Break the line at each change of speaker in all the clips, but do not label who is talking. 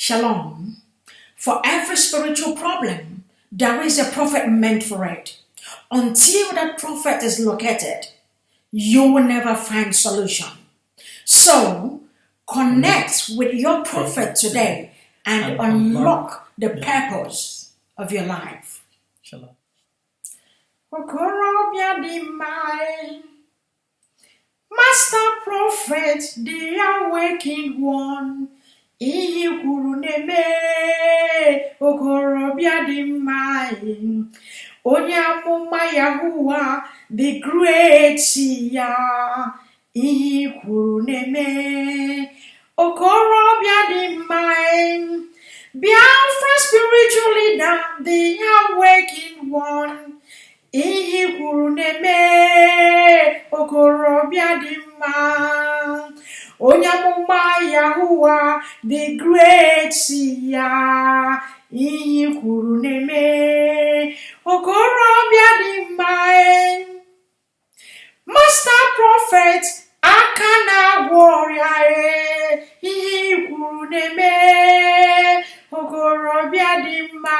Shalom. For every spiritual problem, there is a prophet meant for it. Until that prophet is located, you will never find solution. So, connect with your prophet today and unlock the purpose of your life.
Shalom.
Okorobịa dị mma, Master Prophet, the awakened one, ihe kwuru na-eme. Okorobịa dị mma, onye amụma Yahuwah, the great seer, ihe kwuru na-eme. Okorobịa dị mma, Biafra spiritual leader, the awakened one, ihe kwuru na-eme. Okorobịa dị mma, onye amụma Yahuwah, the great seer, ihe kwuru na-eme. Okorobịa dị mma, Master Prophet, aka na-agwọ ọrịa, ihe kwuru na-eme. Okorobịa dị mma,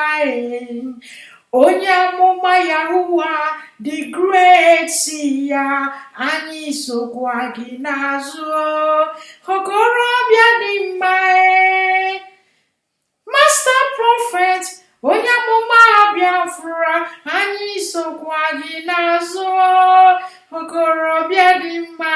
onye amụma Yahuwah, the great seer, anyị sokwa gị n'azụ. Okorobịa dị mma, Master Prophet, onye amụma Biafra, anyị sokwa gị n'azụ. Okorobịa dị mma,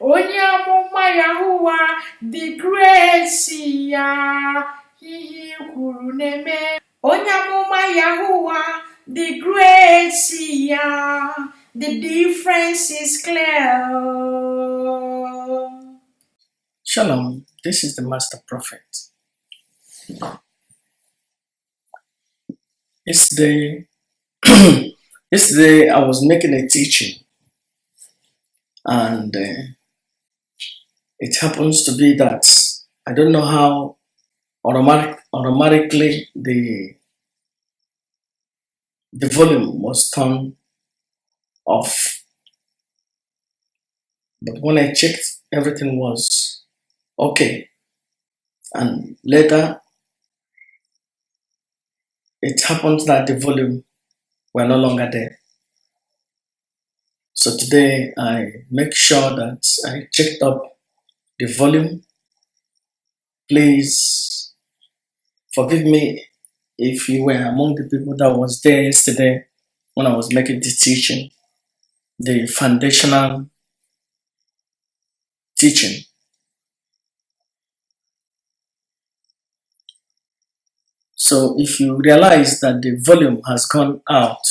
onye amụma Yahuwah, the great seer, ihe kwuru na-eme. Onye amụma Yahuwah, the great seer, the difference is clear.
Shalom. This is the Master Prophet. Yesterday, I was making a teaching, and it happens to be that I don't know how automatically the volume was turned off. But when I checked, everything was okay. And later, it happened that the volume were no longer there. So today, I make sure that I checked up the volume. Please forgive me if you were among the people that was there yesterday when I was making the teaching, the foundational teaching. So if you realize that the volume has gone out,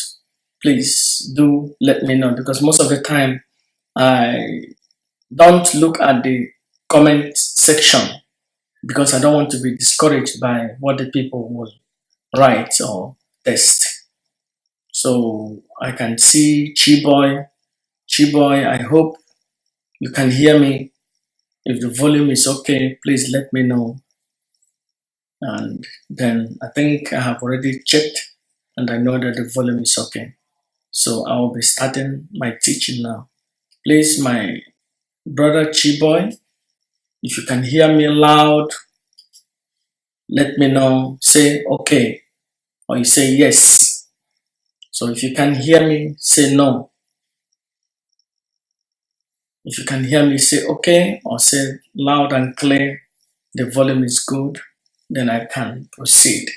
please do let me know, because most of the time I don't look at the comment section because I don't want to be discouraged by what the people will write or text. So I can see Chiboy, I hope you can hear me. If the volume is okay, please let me know. And then I think I have already checked and I know that the volume is okay. So I will be starting my teaching now. Please, my brother Chiboy, if you can hear me loud, let me know. Say okay, or you say yes. So if you can hear me, say no. If you can hear me, say okay, or say loud and clear, the volume is good, then I can proceed.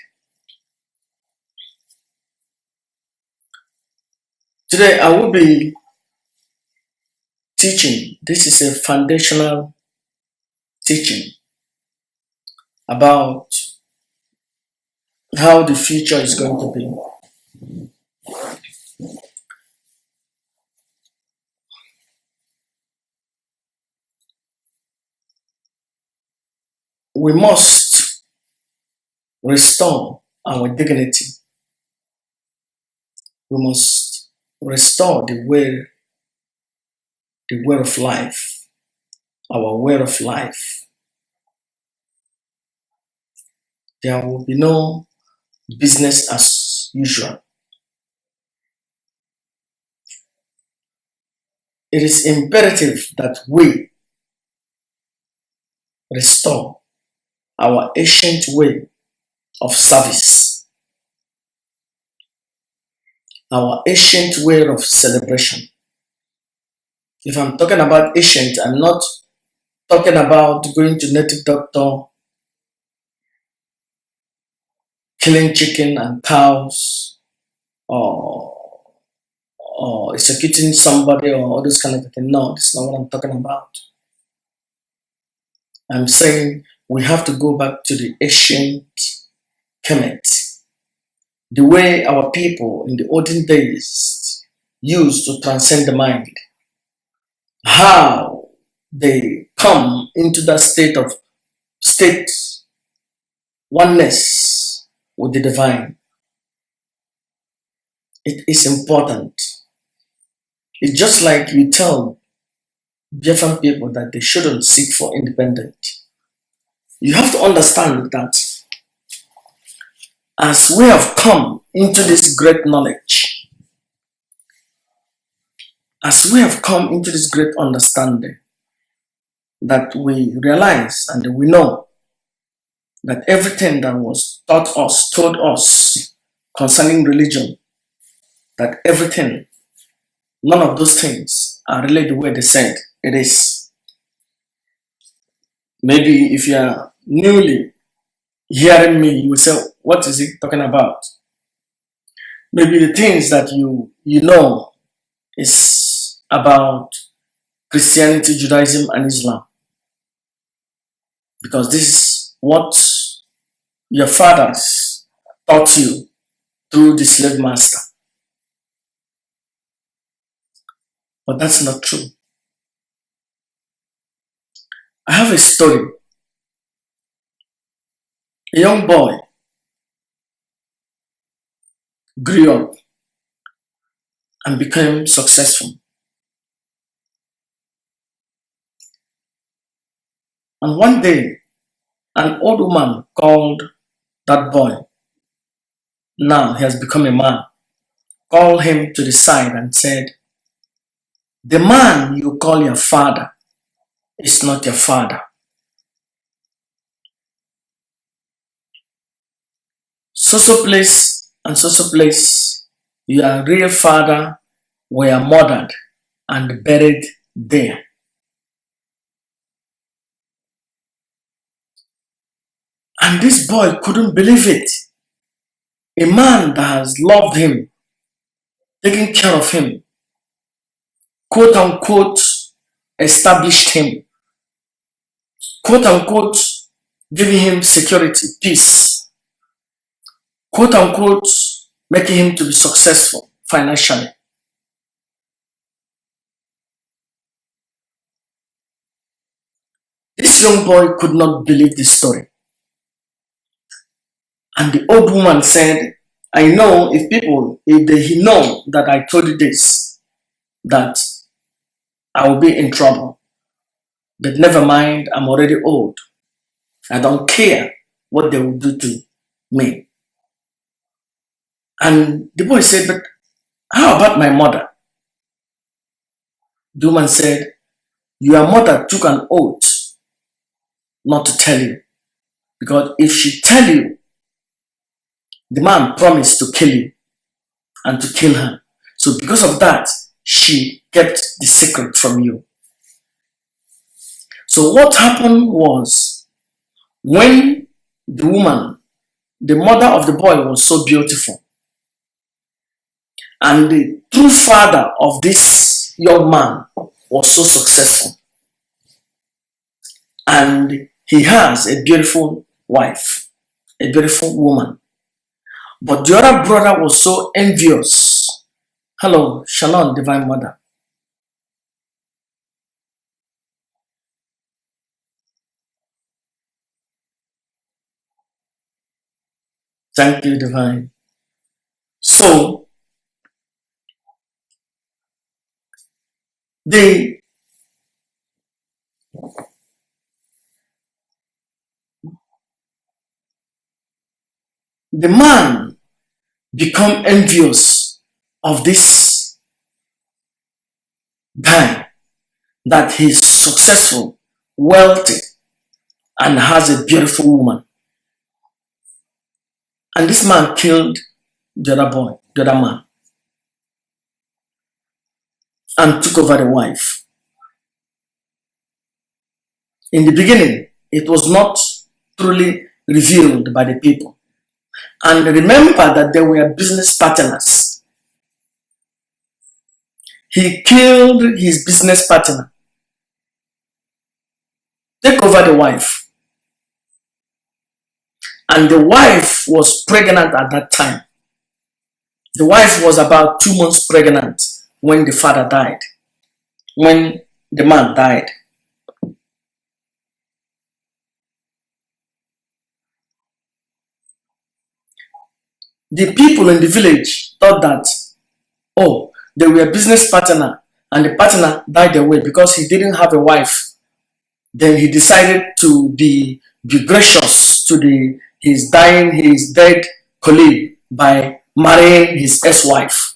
Today I will be teaching. This is a foundational teaching about how the future is going to be. We must restore our dignity. We must restore the way of life, our way of life. There will be no business as usual. It is imperative that we restore our ancient way of service, our ancient way of celebration. If I'm talking about ancient, I'm not talking about going to native doctor, killing chicken and cows, or executing somebody or all this kind of thing. No, that's not what I'm talking about. I'm saying we have to go back to the ancient Kemet, the way our people in the olden days used to transcend the mind, how they come into that state oneness with the divine. It is important. It's just like you tell different people that they shouldn't seek for independence. You have to understand that as we have come into this great knowledge, as we have come into this great understanding, that we realize and we know that everything that was told us concerning religion, that everything, none of those things are really the way they said it is. Maybe if you are newly hearing me, you will say, what is he talking about? Maybe the things that you know is about Christianity, Judaism, and Islam. Because this is what your fathers taught you through the slave master. But that's not true. I have a story. A young boy grew up and became successful. And one day, an old woman called that boy, now he has become a man, called him to the side and said, the man you call your father is not your father. So place and so place, your real father were murdered and buried there. And this boy couldn't believe it. A man that has loved him, taken care of him, quote unquote, established him, quote unquote, giving him security, peace, quote unquote, making him to be successful financially. This young boy could not believe this story. And the old woman said, I know if they know that I told you this, that I will be in trouble. But never mind, I'm already old. I don't care what they will do to me. And the boy said, but how about my mother? The woman said, your mother took an oath not to tell you. Because if she tell you, the man promised to kill you and to kill her. So because of that, she kept the secret from you. So what happened was, when the woman, the mother of the boy, was so beautiful, and the true father of this young man was so successful, and he has a beautiful wife, a beautiful woman, but the other brother was so envious. Hello, Shalom, Divine Mother. Thank you, Divine. So, the man become envious of this guy, that he's successful, wealthy, and has a beautiful woman. And this man killed the other boy, the other man, and took over the wife. In the beginning, it was not truly revealed by the people. And remember that they were business partners. He killed his business partner, take over the wife. And the wife was pregnant at that time. The wife was about 2 months pregnant when the father died, when the man died. The people in the village thought that, oh, they were business partner and the partner died away because he didn't have a wife. Then he decided to be gracious to his dead colleague by marrying his ex-wife,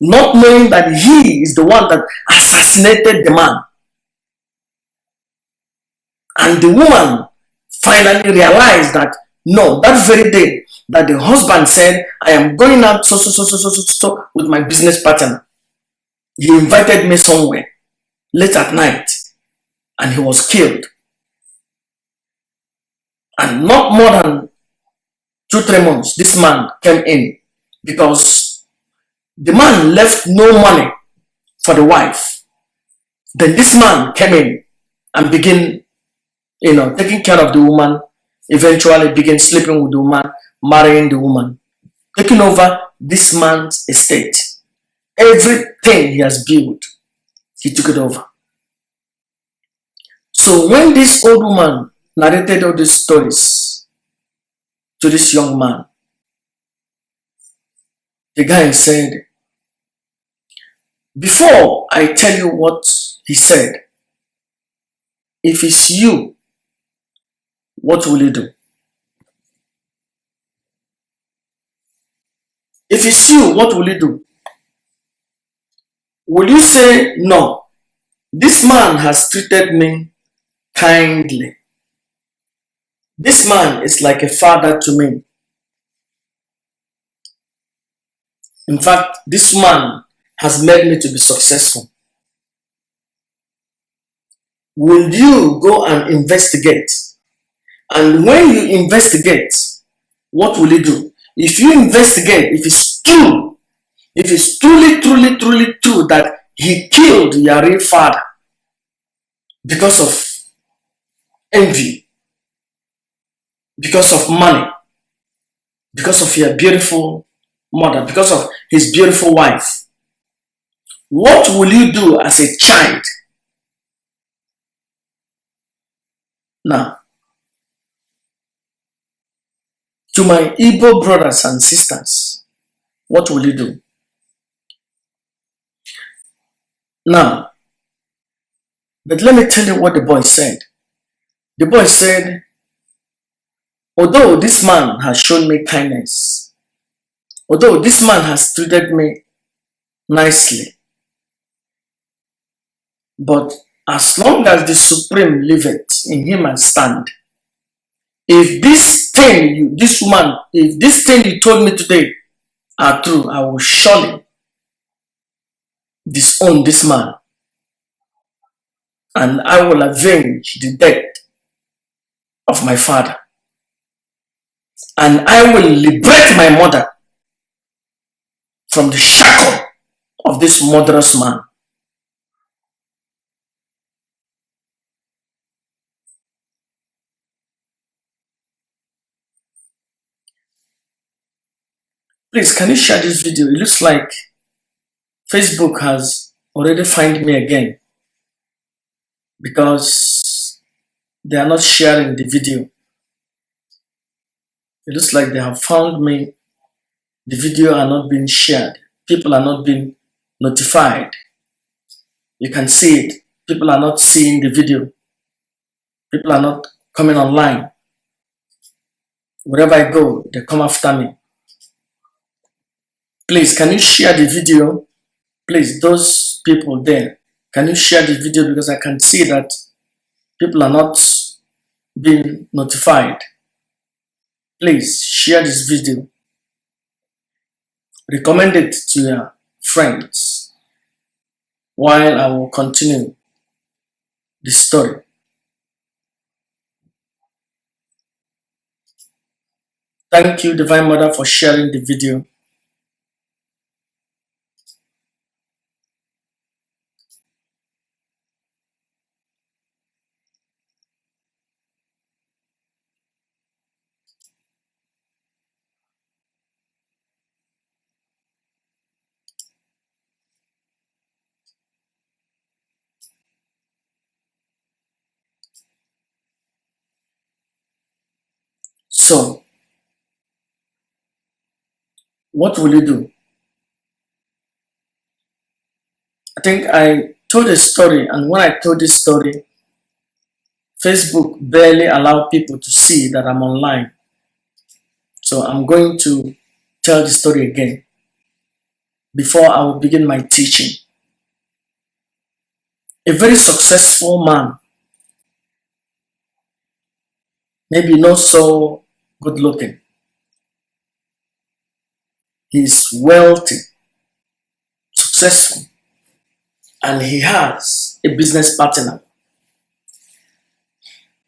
not knowing that he is the one that assassinated the man. And the woman finally realized that, no, that very day that the husband said, I am going out so with my business partner. He invited me somewhere late at night and he was killed. And not more than 2-3 months, this man came in because the man left no money for the wife. Then this man came in and began, taking care of the woman, eventually began sleeping with the woman, marrying the woman, taking over this man's estate. Everything he has built, he took it over. So when this old woman narrated all these stories to this young man, the guy said, before I tell you what he said, if it's you, what will you do? If it's you, what will you do? Will you say, no, this man has treated me kindly. This man is like a father to me. In fact, this man has made me to be successful. Will you go and investigate? And when you investigate, what will you do? If you investigate, if it's true, if it's truly true that he killed your real father because of envy, because of money, because of your beautiful mother, because of his beautiful wife, what will you do as a child? Now, to my Igbo brothers and sisters, what will you do? Now, but let me tell you what the boy said. The boy said, although this man has shown me kindness, although this man has treated me nicely, but as long as the Supreme liveth, in him I stand. If this thing you told me today are true, I will surely disown this man. And I will avenge the death of my father. And I will liberate my mother from the shackle of this murderous man. Please, can you share this video? It looks like Facebook has already found me again because they are not sharing the video. It looks like they have found me. The video are not being shared. People are not being notified. You can see it. People are not seeing the video. People are not coming online. Wherever I go, they come after me. Please, can you share the video? Please, those people there, can you share the video because I can see that people are not being notified. Please share this video. Recommend it to your friends while I will continue the story. Thank you, Divine Mother, for sharing the video. So, what will you do? I think I told a story, and when I told this story, Facebook barely allowed people to see that I'm online. So I'm going to tell the story again before I will begin my teaching. A very successful man, maybe not so good looking. He's wealthy, successful, and he has a business partner.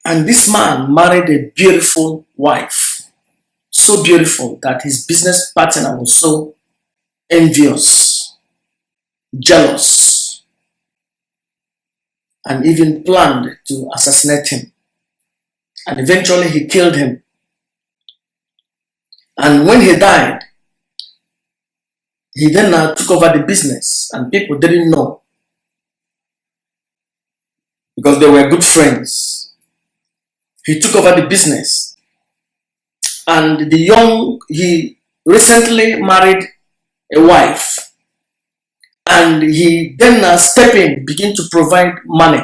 And this man married a beautiful wife, so beautiful that his business partner was so envious, jealous, and even planned to assassinate him. And eventually he killed him. And when he died, he then took over the business, and people didn't know because they were good friends. He took over the business, and he recently married a wife, and he then step in, begin to provide money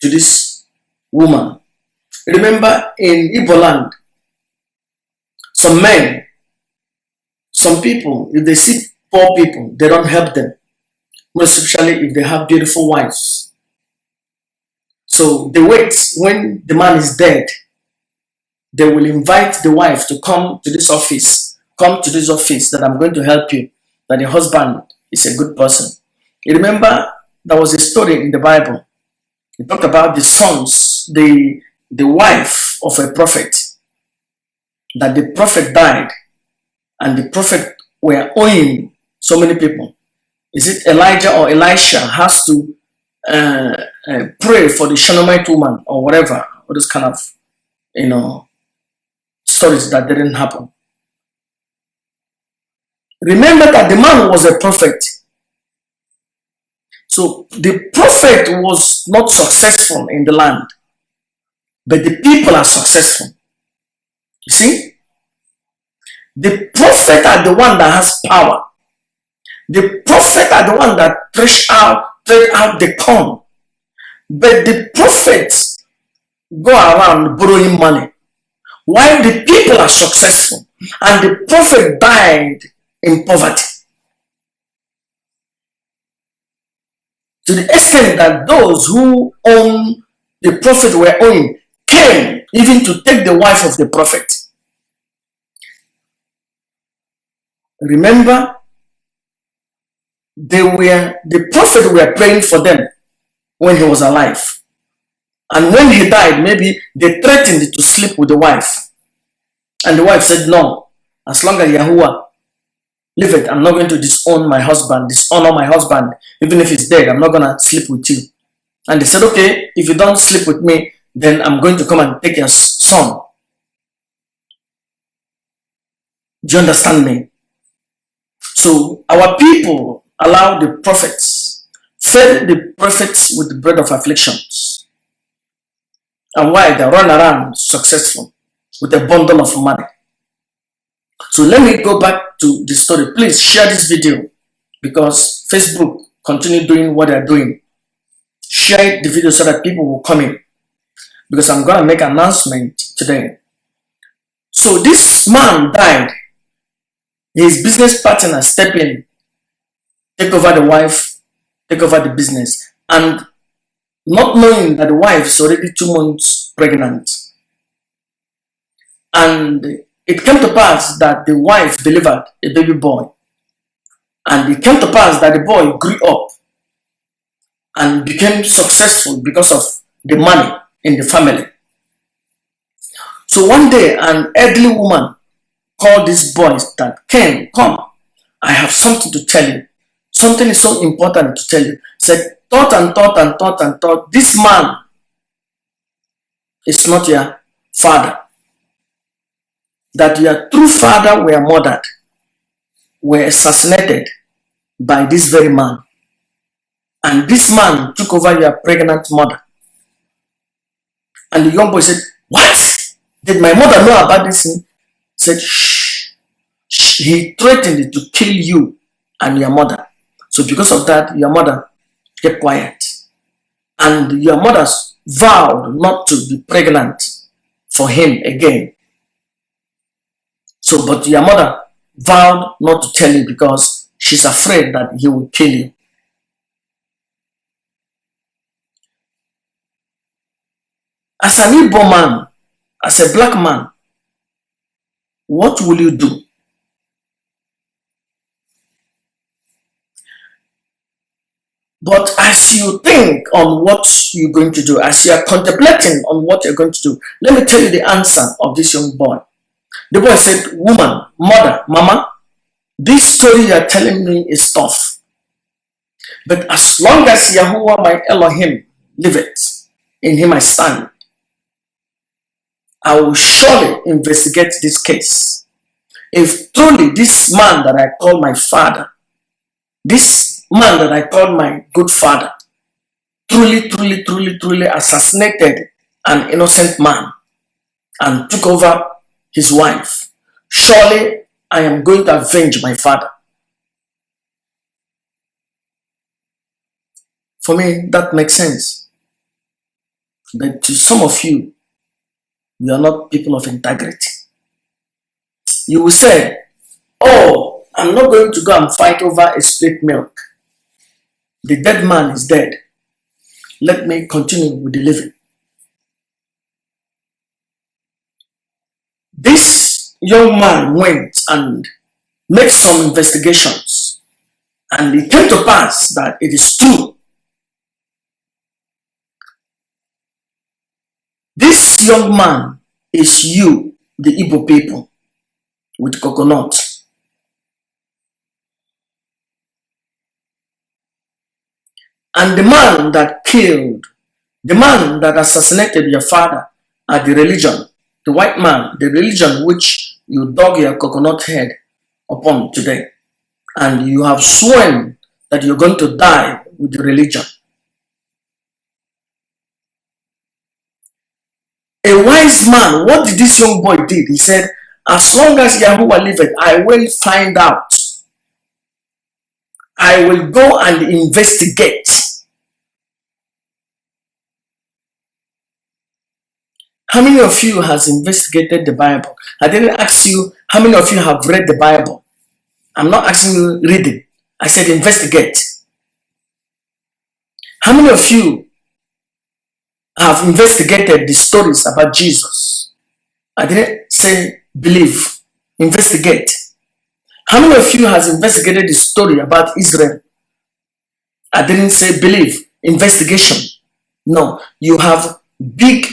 to this woman. Remember, in Igbo land, some men, some people, if they see poor people, they don't help them, most especially if they have beautiful wives. So they wait when the man is dead. They will invite the wife to come to this office that I'm going to help you, that the husband is a good person. You remember, there was a story in the Bible. It talked about the sons, the wife of a prophet, that the prophet died, and the prophet were owing so many people. Is it Elijah or Elisha has to pray for the Shunammite woman or whatever, all those kind of, stories that didn't happen. Remember that the man was a prophet. So the prophet was not successful in the land, but the people are successful. You see? The prophet are the one that has power. The prophet are the one that thresh out the corn. But the prophets go around borrowing money, while the people are successful, and the prophet died in poverty. To the extent that those who own the prophet were owing came even to take the wife of the prophet. Remember, the prophet were praying for them when he was alive. And when he died, maybe they threatened to sleep with the wife. And the wife said, no, as long as Yahuwah leave it, I'm not going to dishonor my husband, even if he's dead, I'm not going to sleep with you. And they said, okay, if you don't sleep with me, then I'm going to come and take your son. Do you understand me? So our people allow the prophets, fed the prophets with the bread of afflictions. And why? They run around successful with a bundle of money. So let me go back to the story. Please share this video because Facebook continue doing what they're doing. Share the video so that people will come in, because I'm going to make an announcement today. So this man died. His business partner step in, take over the wife, take over the business. And not knowing that the wife is already 2 months pregnant. And it came to pass that the wife delivered a baby boy. And it came to pass that the boy grew up and became successful because of the money in the family. So one day, an elderly woman called this boy that came, come, I have something to tell you. Something is so important to tell you. Said, thought and thought and thought and thought, this man is not your father. That your true father were murdered, were assassinated by this very man. And this man took over your pregnant mother. And the young boy said, what? Did my mother know about this thing? Said, shh. He threatened to kill you and your mother. So because of that, your mother kept quiet. And your mother vowed not to be pregnant for him again. So, but your mother vowed not to tell you because she's afraid that he will kill you. As an Igbo man, as a black man, what will you do? But as you think on what you're going to do, as you are contemplating on what you're going to do, let me tell you the answer of this young boy. The boy said, woman, mother, mama, this story you're telling me is tough. But as long as Yahuwah my Elohim liveth, in him I stand, I will surely investigate this case. If truly this man that I call my father, this man that I call my good father, truly assassinated an innocent man and took over his wife, surely I am going to avenge my father. For me, that makes sense. But to some of you, you are not people of integrity. You will say, oh, I'm not going to go and fight over a split milk. The dead man is dead. Let me continue with the living. This young man went and made some investigations, and it came to pass that it is true. This young man is you, the Igbo people, with coconut. And the man that killed, the man that assassinated your father are the religion, the white man, the religion which you dug your coconut head upon today. And you have sworn that you're going to die with the religion. A wise man, what did this young boy did? He said, as long as Yahuwah liveth, I will find out. I will go and investigate. How many of you has investigated the Bible? I didn't ask you how many of you have read the Bible. I'm not asking you read it. I said investigate. How many of you have investigated the stories about Jesus? I didn't say believe, investigate. How many of you has investigated the story about Israel? I didn't say believe, investigation. No, you have big,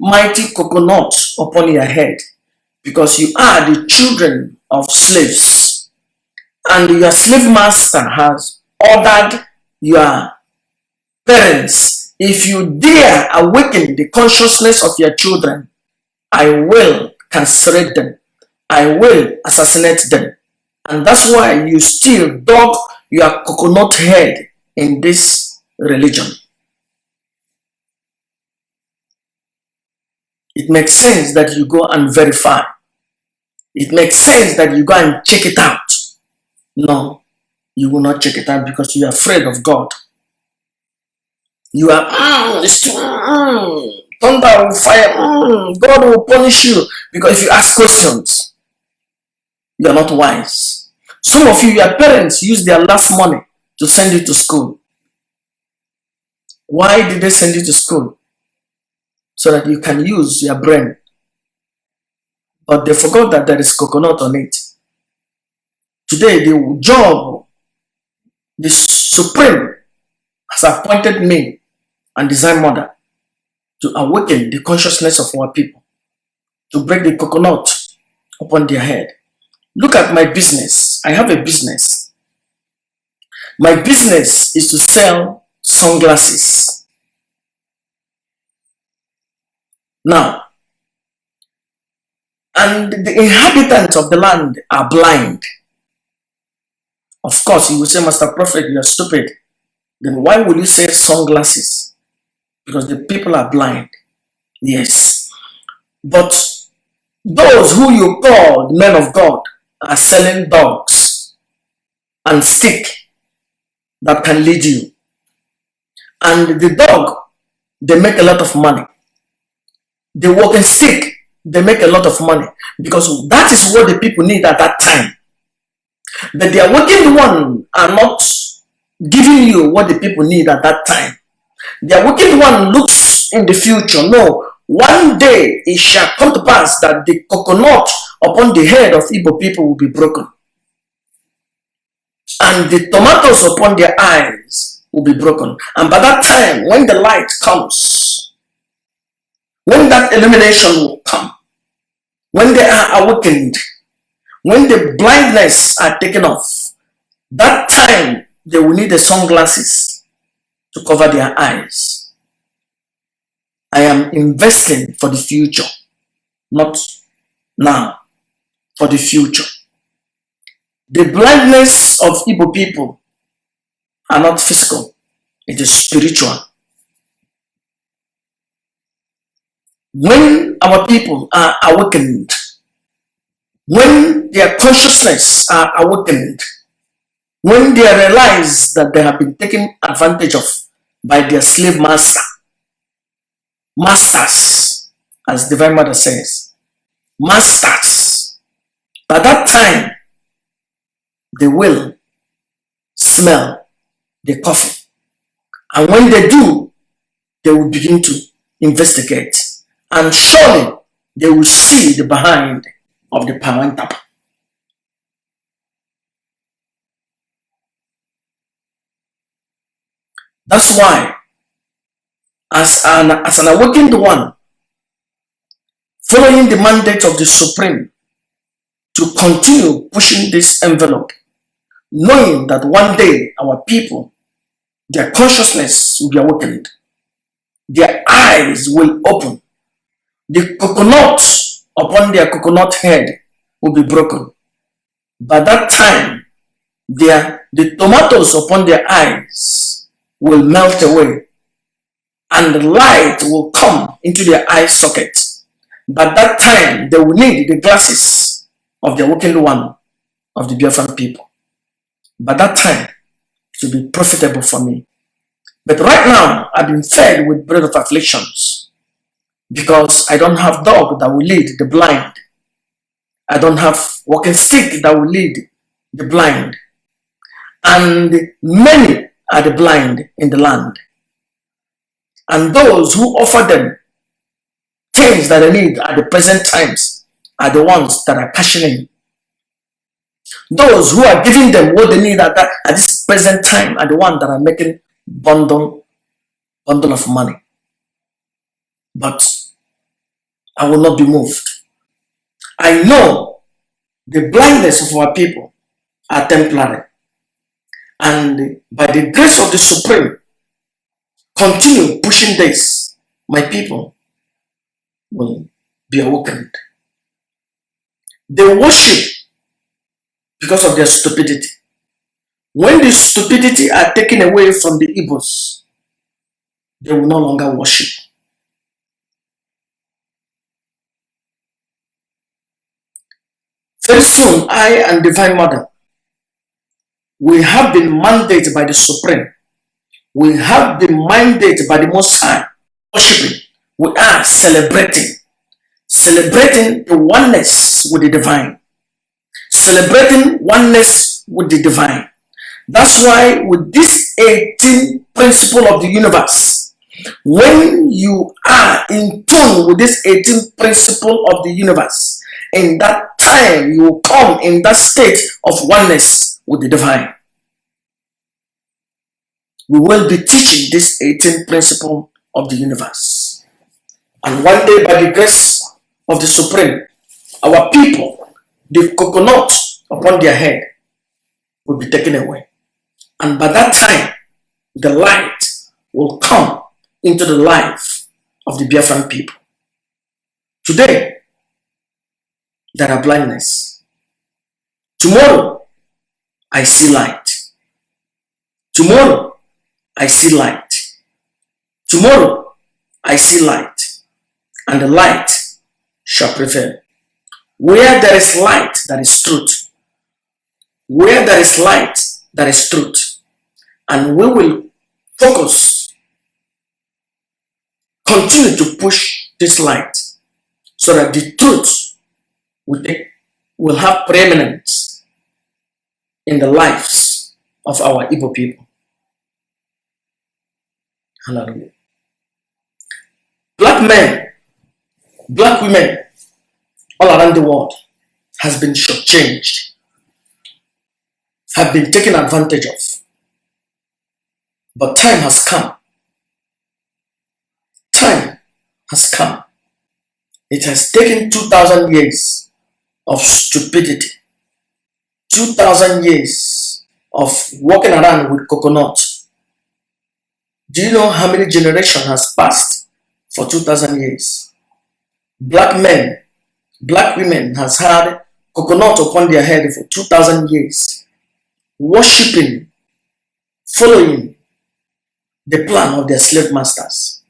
mighty coconuts upon your head because you are the children of slaves. And your slave master has ordered your parents, if you dare awaken the consciousness of your children, I will castrate them. I will assassinate them. And that's why you still dug your coconut head in this religion. It makes sense that you go and verify. It makes sense that you go and check it out. No, you will not check it out because you are afraid of God. You are, thunder will fire, God will punish you. Because if you ask questions, you are not wise. Some of you, your parents use their last money to send you to school. Why did they send you to school? So that you can use your brain. But they forgot that there is coconut on it. Today, the job, the Supreme has appointed me and Design Mother to awaken the consciousness of our people, to break the coconut upon their head. Look at my business. I have a business. My business is to sell sunglasses. Now, and the inhabitants of the land are blind. Of course, you will say, Master Prophet, you are stupid. Then why will you say sunglasses? Because the people are blind. Yes. But those who you call the men of God are selling dogs and stick that can lead you. And the dog, they make a lot of money. The walking stick, they make a lot of money. Because that is what the people need at that time. But the awakened one are not giving you what the people need at that time. The awakened one looks in the future. No, one day it shall come to pass that the coconut upon the head of Igbo people will be broken. And the tomatoes upon their eyes will be broken. And by that time, when the light comes, when that illumination will come, when they are awakened, when the blindness are taken off, that time they will need the sunglasses to cover their eyes. I am investing for the future, not now, for the future. The blindness of Igbo people are not physical, it is spiritual. When our people are awakened, when their consciousness are awakened, when they realize that they have been taken advantage of by their slave masters, as Divine Mother says, masters, by that time, they will smell the coffee. And when they do, they will begin to investigate. And surely they will see the behind of the parental. That's why, as an awakened one, following the mandate of the Supreme to continue pushing this envelope, knowing that one day our people, their consciousness will be awakened, their eyes will open, the coconut upon their coconut head will be broken. By that time, the tomatoes upon their eyes will melt away and the light will come into their eye socket. By that time, they will need the glasses of the awakened one of the Biafran people. By that time, it will be profitable for me. But right now, I've been fed with bread of afflictions because I don't have dog that will lead the blind. I don't have walking stick that will lead the blind. And many are the blind in the land. And those who offer them things that they need at the present times are the ones that are cashing in. Those who are giving them what they need at this present time are the ones that are making bundle of money. But I will not be moved. I know the blindness of our people are temporary. And by the grace of the Supreme, continue pushing this, my people will be awakened. They worship because of their stupidity. When the stupidity are taken away from the Igbos, they will no longer worship. Very soon, I and Divine Mother, we have been mandated by the Supreme. We have been mandated by the Most High. Worshiping. We are celebrating the oneness with the divine. Celebrating oneness with the divine. That's why with this 18th principle of the universe, When you are in tune with this 18th principle of the universe, in that time you will come in that state of oneness with the divine. We will be teaching this 18th principle of the universe. And one day, by the grace of the Supreme, our people, the coconut upon their head will be taken away. And by that time, the light will come into the life of the Biafran people. Today, there are blindness. Tomorrow, I see light. Tomorrow, I see light. Tomorrow, I see light. And the light shall prevail. Where there is light, there is truth. Where there is light, there is truth. And we will focus, continue to push this light so that the truth will have preeminence in the lives of our Igbo people. Hallelujah. Black men, black women all around the world has been shortchanged, have been taken advantage of. But time has come. Time has come. It has taken 2,000 years of stupidity, 2,000 years of walking around with coconut. Do you know how many generations has passed for 2,000 years? Black men, black women has had coconut upon their head for 2,000 years, worshipping, following the plan of their slave masters,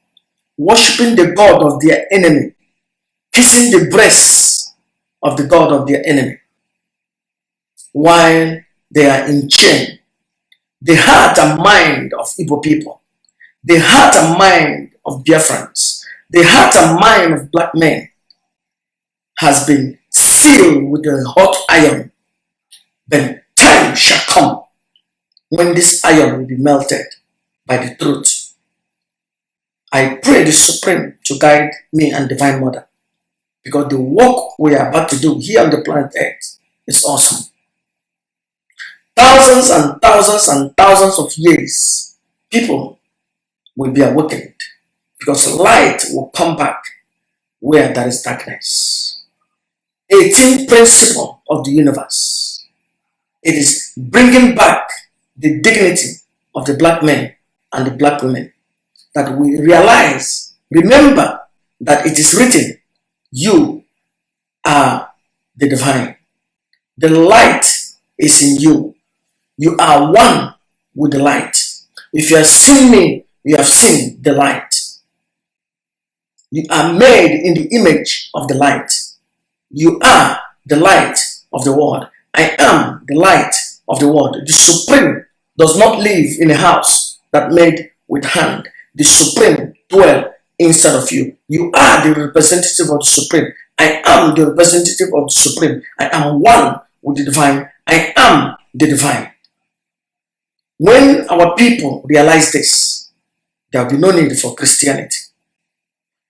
worshipping the God of their enemy, kissing the breasts of the God of their enemy, while they are in chain. The heart and mind of Igbo people, the heart and mind of Biafrans, the heart and mind of black men has been sealed with a hot iron. Then time shall come when this iron will be melted by the truth. I pray the Supreme to guide me and Divine Mother, because the work we are about to do here on the planet Earth is awesome. Thousands and thousands and thousands of years, people will be awakened, because light will come back where there is darkness. 18th principle of the universe. It is bringing back the dignity of the black men and the black women, that we realize, remember that it is written, you are the divine. The light is in you. You are one with the light. If you have seen me, you have seen the light. You are made in the image of the light. You are the light of the world. I am the light of the world. The Supreme does not live in a house that made with hand. The Supreme dwell inside of you. You are the representative of the Supreme. I am the representative of the Supreme. I am one with the divine. I am the divine. When our people realize this, there will be no need for Christianity.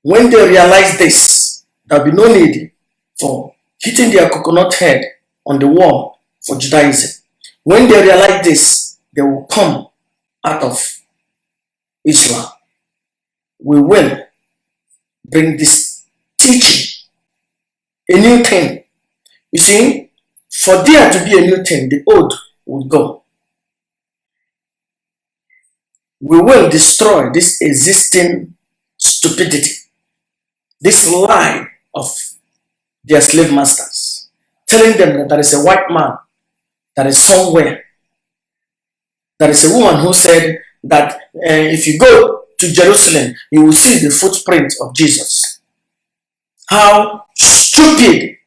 When they realize this, there will be no need for hitting their coconut head on the wall for Judaism. When they realize this, they will come out of Islam. We will bring this teaching, a new thing. You see, for there to be a new thing, the old will go. We will destroy this existing stupidity, this lie of their slave masters, telling them that there is a white man that is somewhere. There is a woman who said that if you go to Jerusalem, you will see the footprint of Jesus. How stupid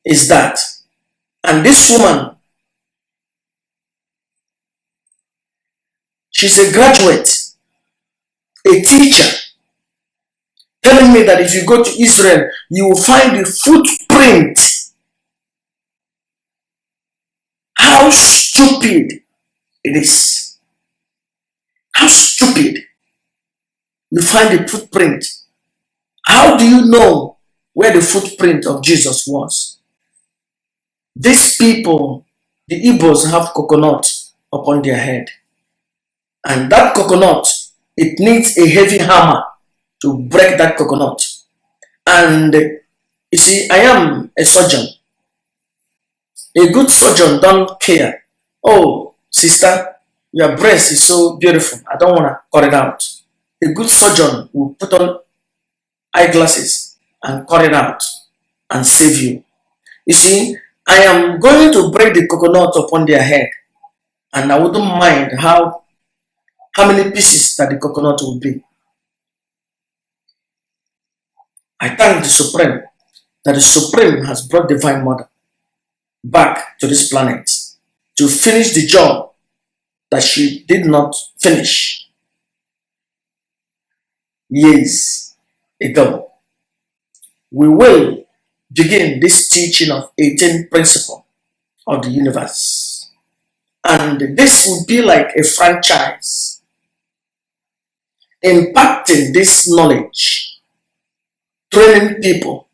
is that? And this woman, she's a graduate, a teacher, telling me that if you go to Israel, you will find the footprint. How stupid it is. How stupid. you find a footprint. How do you know where the footprint of Jesus was? These people, the Igbos, have coconut upon their head. And that coconut, it needs a heavy hammer to break that coconut. And you see, I am a surgeon. A good surgeon don't care. Oh, sister, your breast is so beautiful. I don't want to cut it out. A good surgeon will put on eyeglasses and cut it out and save you. You see, I am going to break the coconut upon their head, and I wouldn't mind how many pieces that the coconut will be. I thank the Supreme that the Supreme has brought Divine Mother back to this planet to finish the job that she did not finish years ago. We will begin this teaching of 18 principles of the universe. And this will be like a franchise, impacting this knowledge, training people,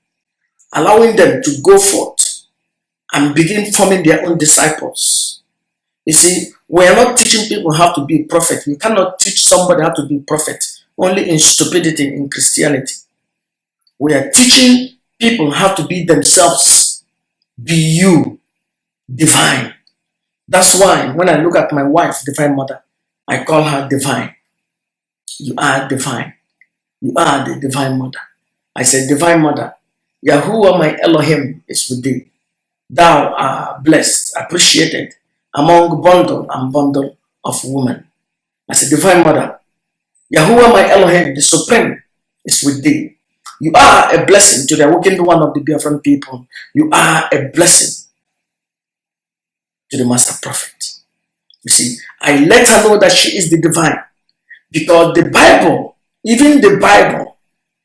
allowing them to go forth and begin forming their own disciples. You see, we are not teaching people how to be a prophet. We cannot teach somebody how to be a prophet only in stupidity in Christianity. We are teaching people how to be themselves. Be you, divine. That's why when I look at my wife, Divine Mother, I call her divine. You are divine. You are the Divine Mother. I said, Divine Mother, Yahuwah my Elohim is with thee. Thou art blessed, appreciated among bundle and bundle of women. I said, Divine Mother, Yahuwah my Elohim, the Supreme, is with thee. You are a blessing to the awakened one of the Biafran people. You are a blessing to the Master Prophet. You see, I let her know that she is the divine. Because the Bible, even the Bible,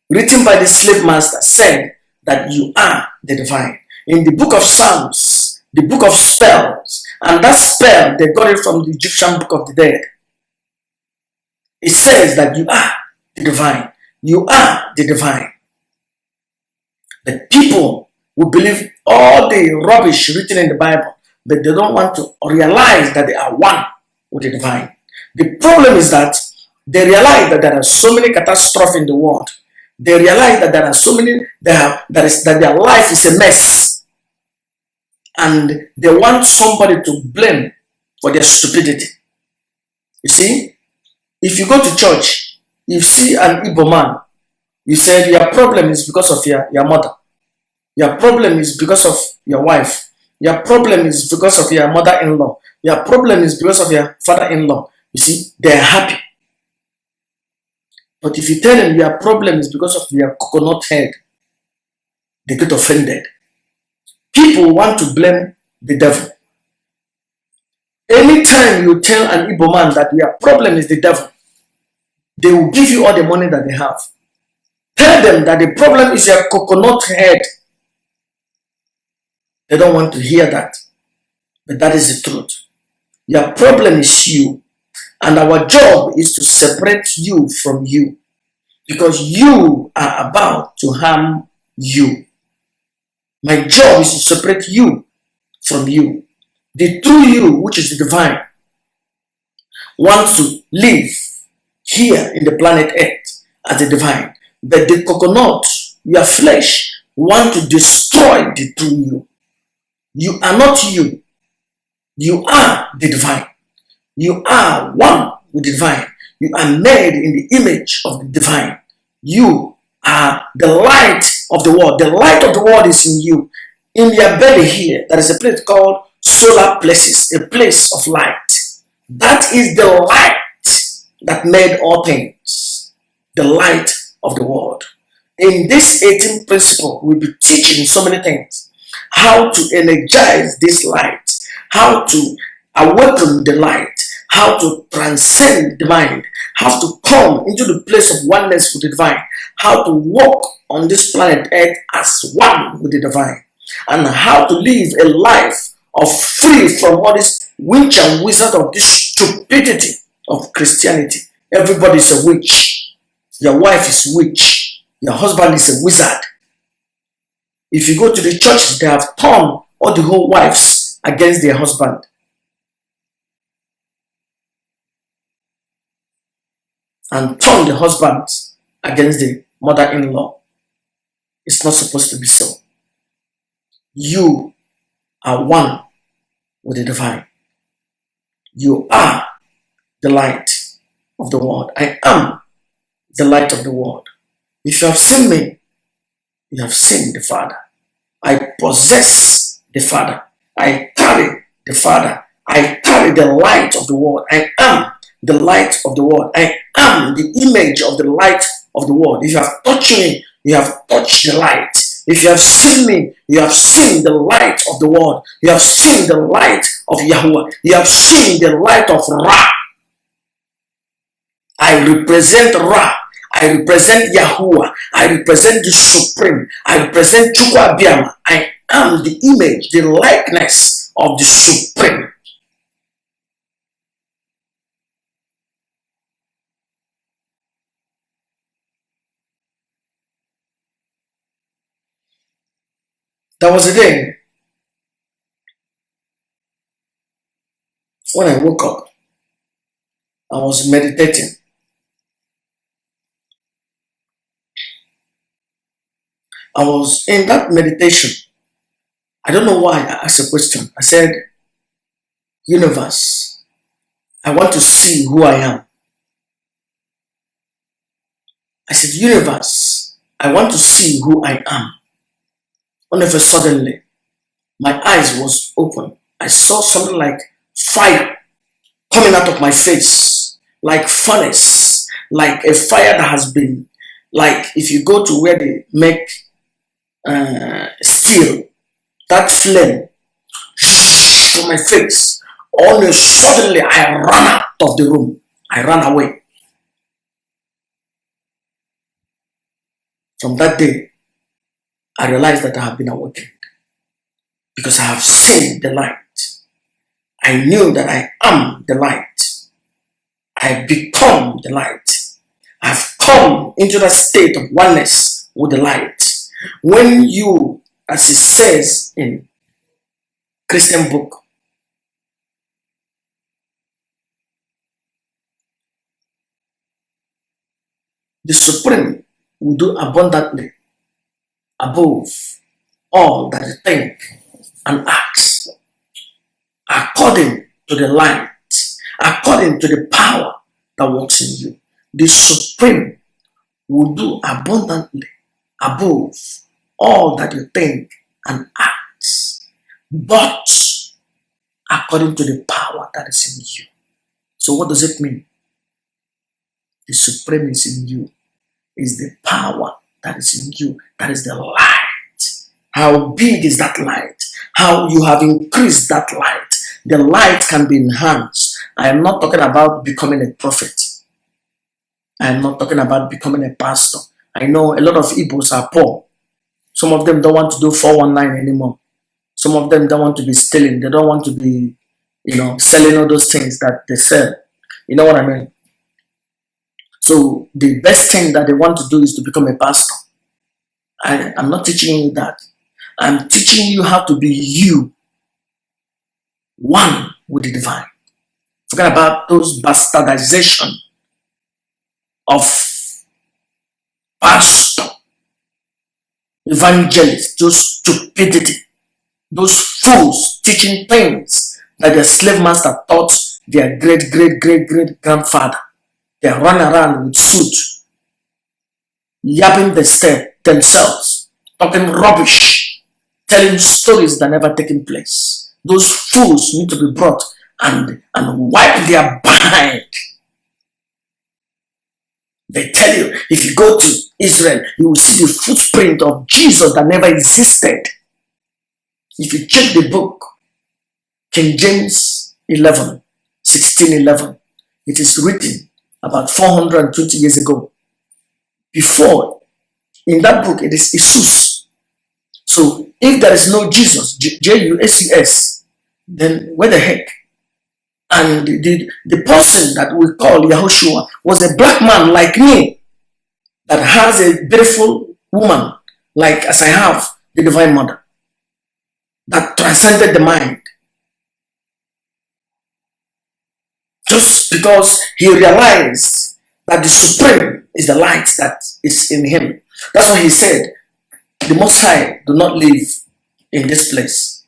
written by the slave master, said that you are the divine. In the book of Psalms, the book of spells, and that spell, they got it from the Egyptian book of the dead. It says that you are the divine. You are the divine. The people will believe all the rubbish written in the Bible, but they don't want to realize that they are one with the divine. The problem is that they realize that there are so many catastrophes in the world. They realize that there are so many, that their life is a mess. And they want somebody to blame for their stupidity. You see, if you go to church, you see an Igbo man, you said your problem is because of your mother. Your problem is because of your wife. Your problem is because of your mother-in-law. Your problem is because of your father-in-law. You see, they're happy. But if you tell them your problem is because of your coconut head, they get offended. People want to blame the devil. Anytime you tell an Igbo man that your problem is the devil, they will give you all the money that they have. Tell them that the problem is your coconut head. They don't want to hear that. But that is the truth. Your problem is you. And our job is to separate you from you. Because you are about to harm you. My job is to separate you from you. The true you, which is the divine, wants to live here in the planet Earth as the divine. But the coconut, your flesh, want to destroy the true you. You are not you. You are the divine. You are one with the divine. You are made in the image of the divine. You are the light of the world. The light of the world is in you. In your belly here, there is a place called solar plexus, a place of light. That is the light that made all things. The light of the world. In this 18th principle, we'll be teaching so many things. How to energize this light. How to awaken the light. How to transcend the mind. How to come into the place of oneness with the divine. How to walk on this planet Earth as one with the divine. And how to live a life of free from all this witch and wizard of this stupidity of Christianity. Everybody is a witch. Your wife is witch. Your husband is a wizard. If you go to the church, they have turned all the whole wives against their husband. And turn the husband against the mother-in-law. It's not supposed to be so. You are one with the divine. You are the light of the world. I am the light of the world. If you have seen me, you have seen the Father. I possess the Father. I carry the Father. I carry the light of the world. I am the light of the world. I am the image of the light of the world. If you have touched me, you have touched the light. If you have seen me, you have seen the light of the world. You have seen the light of Yahweh. You have seen the light of Ra. I represent Ra. I represent Yahuwah. I represent the Supreme. I represent Chukwu Abiyama. I am the image, the likeness of the Supreme. There was a day when I woke up, I was meditating. I was in that meditation. I don't know why I asked a question. I said, universe, I want to see who I am. I said, universe, I want to see who I am. All of a suddenly, my eyes was open. I saw something like fire coming out of my face, like furnace, like a fire that has been, like if you go to where they make steel, that flame from my face. All of a suddenly, I ran out of the room. I ran away. From that day, I realized that I have been awakened because I have seen the light. I knew that I am the light. I become the light. I've come into that state of oneness with the light. When you, as it says in Christian book, the Supreme will do abundantly above all that you think and ask, according to the light, according to the power that works in you. The Supreme will do abundantly above all that you think and ask, but according to the power that is in you. So what does it mean? The Supreme is in you. Is the power that is in you. That is the light. How big is that light? How you have increased that light. The light can be enhanced. I am not talking about becoming a prophet. I am not talking about becoming a pastor. I know a lot of Igbos are poor. Some of them don't want to do 419 anymore. Some of them don't want to be stealing. They don't want to be, selling all those things that they sell. You know what I mean? So the best thing that they want to do is to become a pastor. I'm not teaching you that. I'm teaching you how to be you, one with the divine. Forget about those bastardization of pastor, evangelist, those stupidity, those fools teaching things that their slave master taught their great grandfather. They run around with suit, yapping themselves, talking rubbish, telling stories that never taken place. Those fools need to be brought and wipe their behind. They tell you, if you go to Israel, you will see the footprint of Jesus that never existed. If you check the book, King James 16:11, it is written about 420 years ago. Before, in that book, it is Jesus. So, if there is no Jesus, J-U-S-U-S, then where the heck? And the person that we call Yahushua was a black man like me. that has a beautiful woman, like as I have the Divine Mother, that transcended the mind. Just because he realized that the Supreme is the light that is in him. That's why he said, the Most High do not live in this place.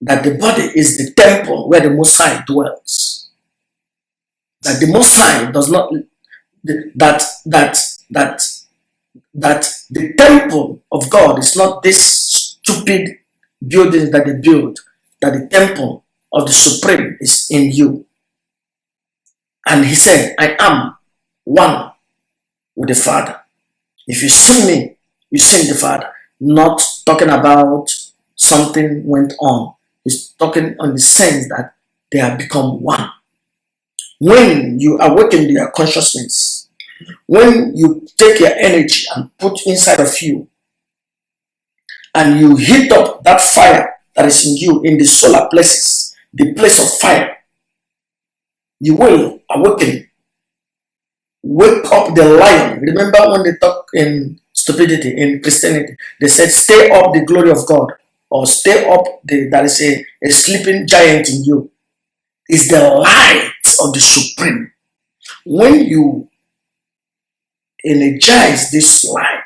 That the body is the temple where the Most High dwells. That the Most High does not, that the temple of God is not this stupid building that they build, that the temple of the Supreme is in you. And he said, I am one with the Father. If you see me, you see the Father. Not talking about something went on. He's talking on the sense that they have become one. When you awaken their consciousness, when you take your energy and put inside of you, and you heat up that fire that is in you in the solar places, the place of fire, you will awaken. Wake up the lion. Remember when they talk in stupidity, in Christianity, they said, stay up the glory of God, or stay up, there is a sleeping giant in you. It's the light of the Supreme. When you energize this light,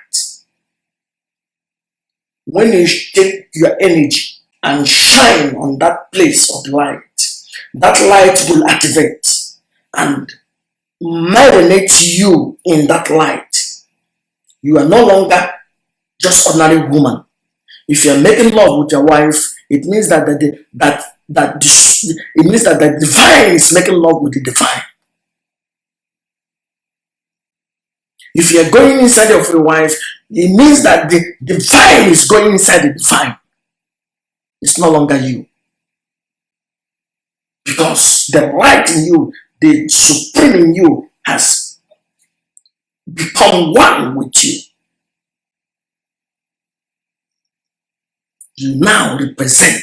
when you take your energy and shine on that place of light, that light will activate and marinate you in that light. You are no longer just ordinary woman. If you are making love with your wife, it means that it means that the divine is making love with the divine. If you are going inside of your wife, it means that the divine is going inside the divine. It's no longer you. Because the light in you, the Supreme in you, has become one with you. You now represent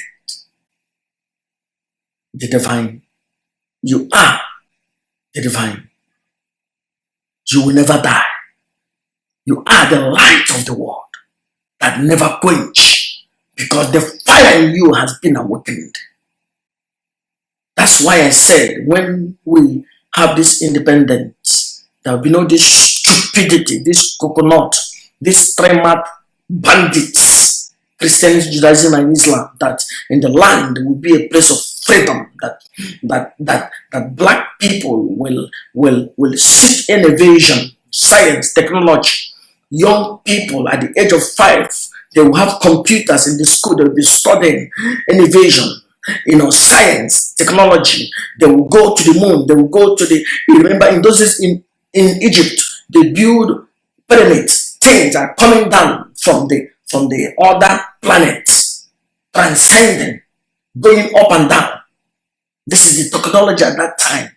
the divine. You are the divine. You will never die. You are the light of the world that never quench, because the fire in you has been awakened. That's why I said, when we have this independence, there will be no this stupidity, this coconut, this three-mat bandits, Christianity, Judaism, and Islam, that in the land will be a place of freedom, that black people will seek innovation, science, technology. Young people at the age of 5, they will have computers in the school. They will be studying innovation, science, technology. They will go to the moon. They will go to you remember in those days in Egypt, they build pyramids. Things are coming down from the other planets, transcending, going up and down. This is the technology at that time.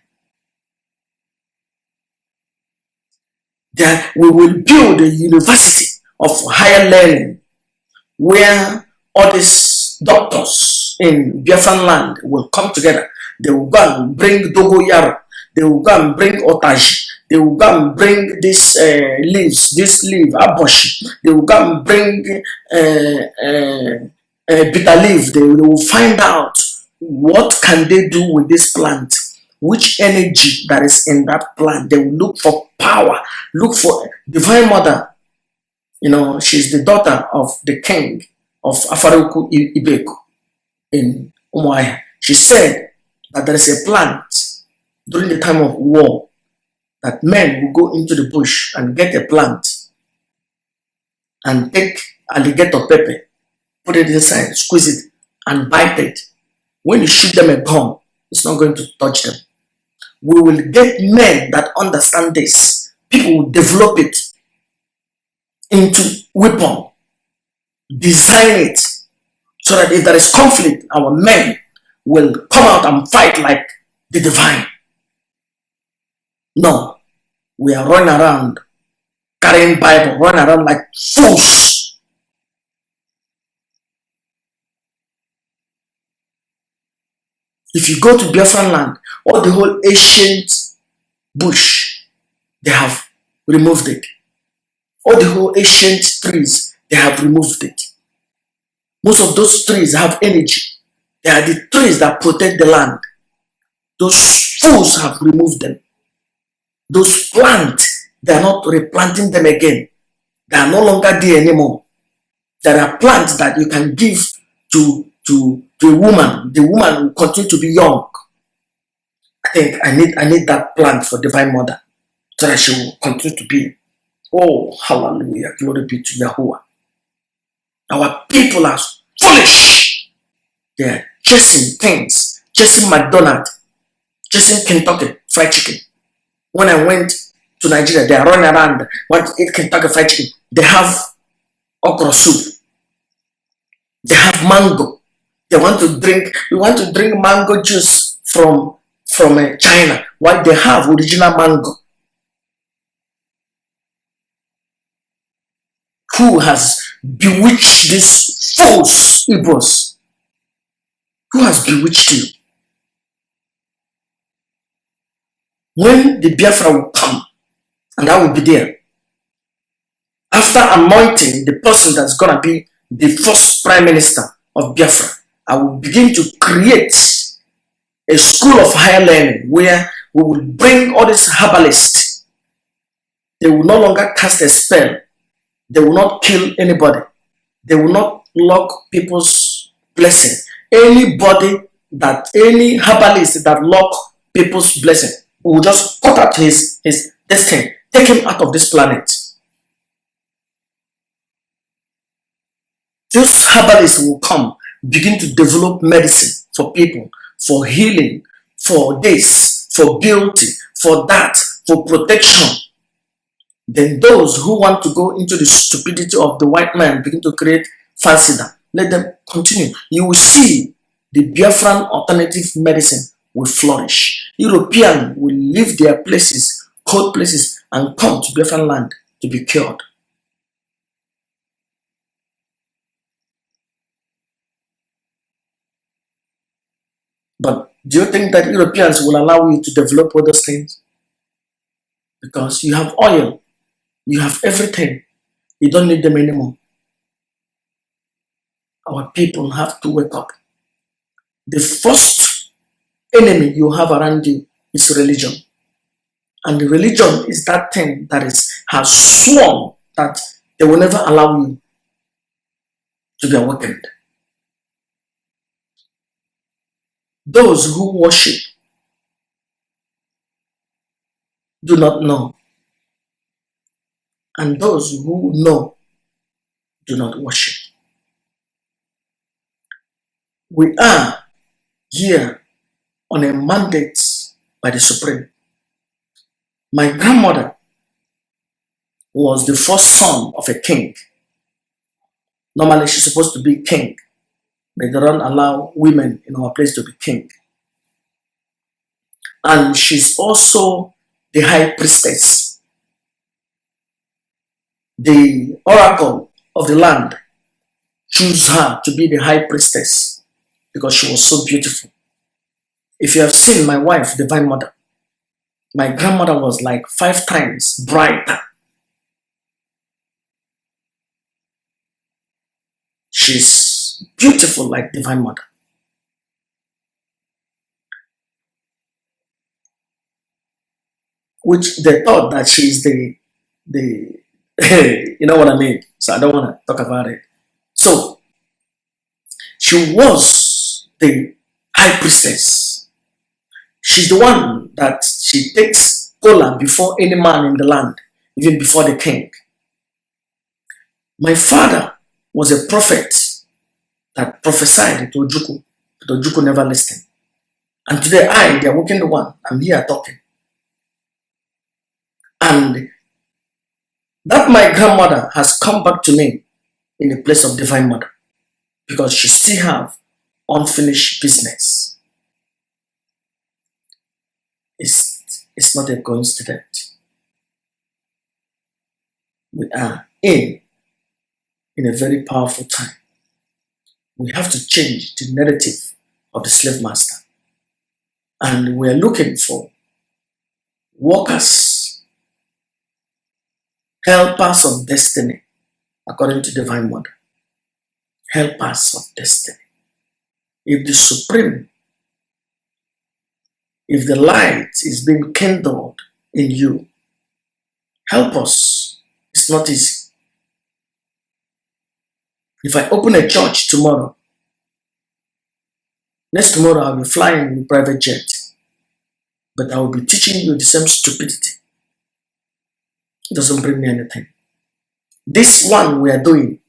That we will build a university of higher learning where all these doctors in Biafran land will come together. They will go and bring dogoyaro. They will go and bring otaji. They will go and bring this leaf, aboshi. They will go and bring bitter leaf. They will find out what can they do with this plant. Which energy that is in that plant. They will look for power, look for Divine Mother. She's the daughter of the king of Afaruku Ibeku in Umuahia. She said that there is a plant during the time of war that men will go into the bush and get a plant and take alligator pepper, put it inside, squeeze it, and bite it. When you shoot them a gun, it's not going to touch them. We will get men that understand this. People will develop it into weapon, design it, so that if there is conflict, our men will come out and fight like the divine. No, we are running around carrying Bible, running around like fools. If you go to Biafran land, the whole ancient bush, they have removed it. All the whole ancient trees, they have removed it. Most of those trees have energy. They are the trees that protect the land. Those fools have removed them. Those plants, they are not replanting them again. They are no longer there anymore. There are plants that you can give to a woman. The woman will continue to be young. I think I need that plant for Divine Mother so that she will continue to be. Oh, hallelujah. Glory be to Yahuwah. Our people are foolish. They are chasing things, chasing McDonald's, chasing Kentucky Fried Chicken. When I went to Nigeria, they are running around, want to eat Kentucky Fried Chicken. They have okra soup. They have mango. They want to drink. We want to drink mango juice from China. Why they have original mango? Who has bewitched these false Igbos? Who has bewitched you? When the Biafra will come, and I will be there, after anointing the person that's going to be the first prime minister of Biafra, I will begin to create a school of higher learning where we will bring all these herbalists. They will no longer cast a spell. They will not kill anybody. They will not lock people's blessing. Any herbalist that lock people's blessing, we will just cut out his destiny, take him out of this planet. Those herbalists will come, begin to develop medicine for people, for healing, for this, for beauty, for that, for protection. Then those who want to go into the stupidity of the white man begin to create falsity. Let them continue. You will see the Biafran alternative medicine will flourish. Europeans will leave their places, cold places, and come to Biafran land to be cured. But do you think that Europeans will allow you to develop all those things? Because you have oil, you have everything. You don't need them anymore. Our people have to wake up. The first enemy you have around you is religion. And the religion is that thing that has sworn that they will never allow you to be awakened. Those who worship do not know. And those who know do not worship. We are here on a mandate by the Supreme. My grandmother was the first son of a king. Normally she's supposed to be king, but they don't allow women in our place to be king. And she's also the high priestess. The oracle of the land chose her to be the high priestess because she was so beautiful. If you have seen my wife, Divine Mother, my grandmother was like 5 times brighter. She's beautiful like Divine Mother. Which they thought that she's the you know what I mean? So I don't want to talk about it. So she was the high priestess. She's the one that she takes kola before any man in the land, even before the king. My father was a prophet that prophesied to Ojukwu, but Ojukwu never listened. And today I, the awakened one, I'm here talking. And that my grandmother has come back to me in the place of Divine Mother because she still have unfinished business. It's not a coincidence. We are in a very powerful time. We have to change the narrative of the slave master. And we are looking for workers Helpers of destiny, according to Divine Mother. Helpers of destiny. If the Supreme, if the light is being kindled in you, help us. It's not easy. If I open a church tomorrow, next tomorrow I'll be flying in a private jet, but I will be teaching you the same stupidity. It doesn't bring me anything. This one we are doing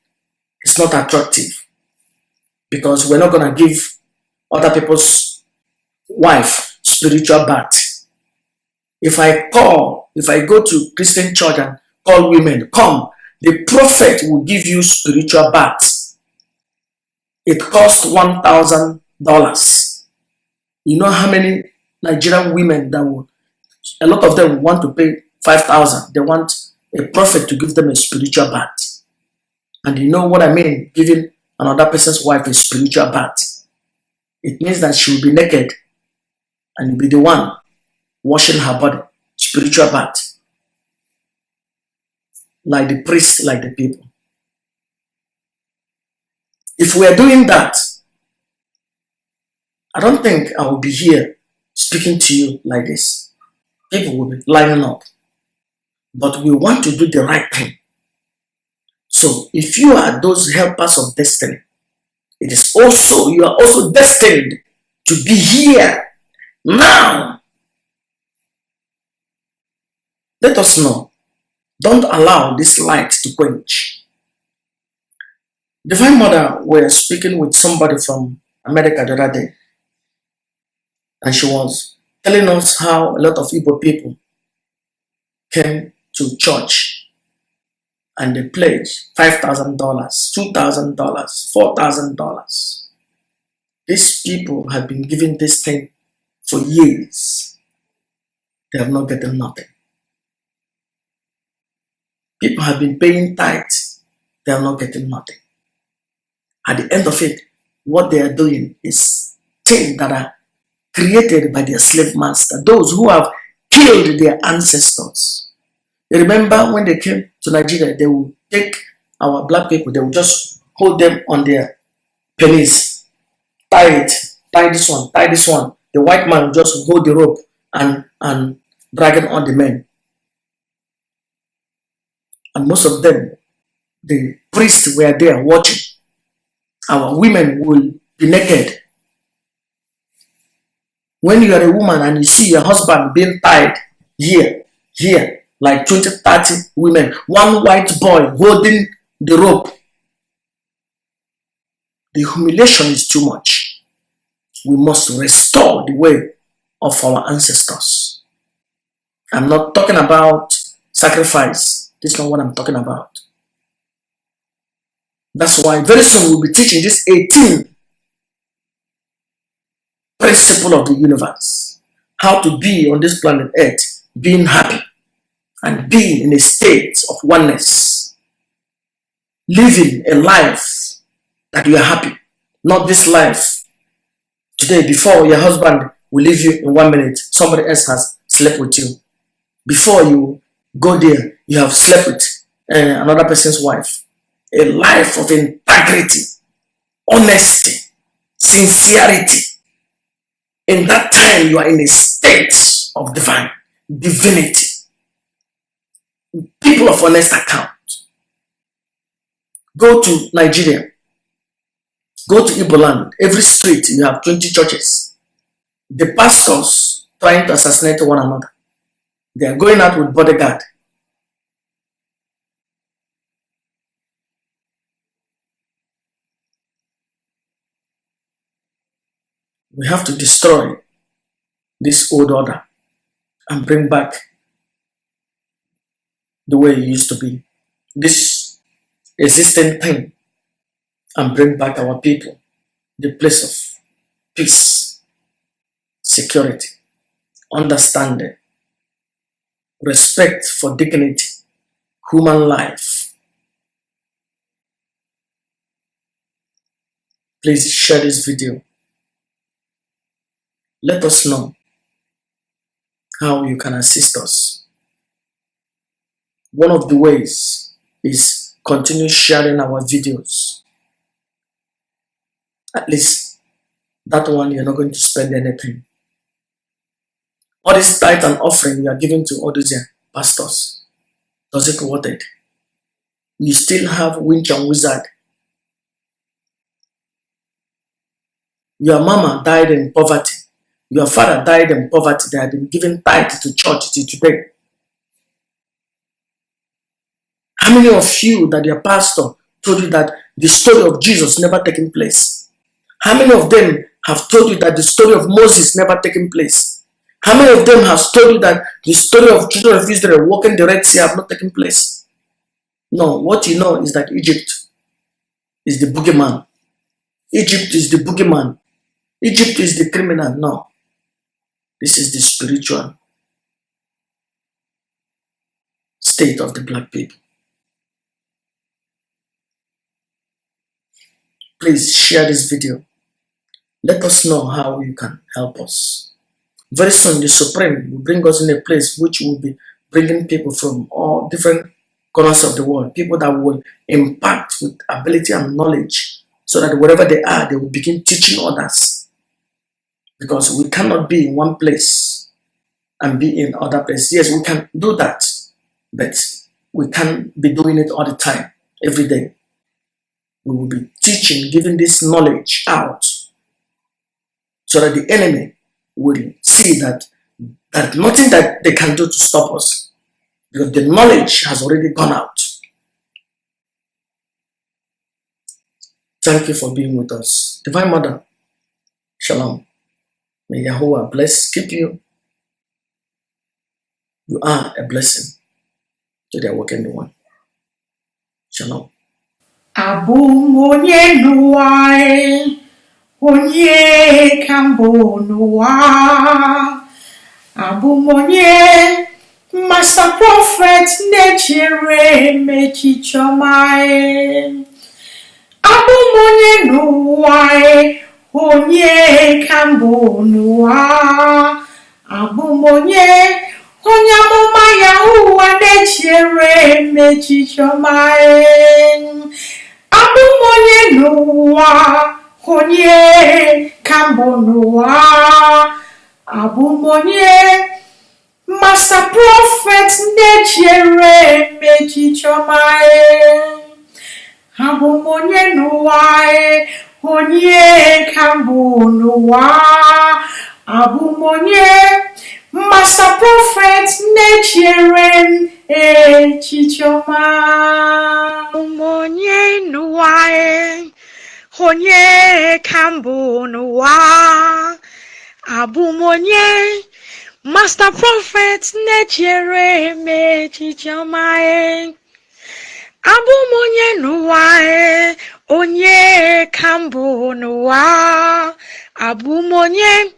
is not attractive because we're not going to give other people's wife spiritual bath. If I go to Christian church and call women, come, the prophet will give you spiritual bath. It costs $1,000. You know how many Nigerian women that will, a lot of them want to pay 5,000. They want a prophet to give them a spiritual bath. And you know what I mean, giving another person's wife a spiritual bath? It means that she will be naked and you'll be the one washing her body, spiritual bath. Like the priests, like the people. If we are doing that, I don't think I will be here speaking to you like this. People will be lining up. But we want to do the right thing. So if you are those helpers of destiny, it is also, you are also destined to be here now. Let us know. Don't allow this light to quench. Divine Mother was speaking with somebody from America the other day, and she was telling us how a lot of Igbo people came to church and they pledged $5,000, $2,000, $4,000. These people have been giving this thing for years. They have not gotten nothing. People have been paying tithes. They are not getting nothing. At the end of it, what they are doing is things that are created by their slave master, those who have killed their ancestors. You remember when they came to Nigeria, they would take our black people, they would just hold them on their pennies, tie it, tie this one, tie this one. The white man would just hold the rope and drag it on the men. And most of them, the priests were there watching. Our women will be naked. When you are a woman and you see your husband being tied here, like 20, 30 women, one white boy holding the rope, the humiliation is too much. We must restore the way of our ancestors. I'm not talking about sacrifice. This is not what I'm talking about. That's why very soon we'll be teaching this 18th principle of the universe. How to be on this planet Earth, being happy and being in a state of oneness. Living a life that you are happy. Not this life. Today, before your husband will leave you in 1 minute, somebody else has slept with you. Before you go there, you have slept with another person's wife. A life of integrity, honesty, sincerity. In that time, you are in a state of divinity. People of honest account. Go to Nigeria. Go to Igbo land. Every street, you have 20 churches. The pastors trying to assassinate one another. They are going out with bodyguard. We have to destroy this old order and bring back the way it used to be. This existing thing, and bring back our people the place of peace, security, understanding, respect for dignity, human life. Please share this video. Let us know how you can assist us. One of the ways is continue sharing our videos. At least that one you're not going to spend anything. All this tithe and offering you are giving to all these pastors, does it worth it? You still have winch and wizard. Your mama died in poverty. Your father died in poverty. They have been giving tithe to church till today. How many of you that your pastor told you that the story of Jesus never taken place? How many of them have told you that the story of Moses never taken place? How many of them have told you that the story of children of Israel walking the Red Sea have not taken place? No, what you know is that Egypt is the boogeyman. Egypt is the boogeyman. Egypt is the criminal. No. This is the spiritual state of the black people. Please share this video. Let us know how you can help us. Very soon, the Supreme will bring us in a place which will be bringing people from all different corners of the world, people that will impact with ability and knowledge, so that wherever they are, they will begin teaching others. Because we cannot be in one place and be in other places. Yes, we can do that, but we can't be doing it all the time, every day. We will be teaching, giving this knowledge out, so that the enemy will see that nothing that they can do to stop us, because the knowledge has already gone out. Thank you for being with us. Divine Mother, Shalom. May Yahuwah bless, keep you. You are a blessing to their working one. Shalom.
Abum onye nuai, onye kambo nua. Abum onye Master Prophet nechere mechichomai. Abum onye nuai, onye kambo nua. Abum onye amụma Yahuwah nechere mechichomai. Abum onye n'ụwa, onye kambo n'ụwa. Abum onye Master Prophet nechere mechichomai. Abum onye n'ụwa, onye kambo n'ụwa. Abum onye Master Prophet nechere echichomai. Onye n'ụwa, onye kambo n'ụwa. Abum onye Master Prophet nechere echichomai. Abum onye n'ụwa, onye kambo n'ụwa. Abum onye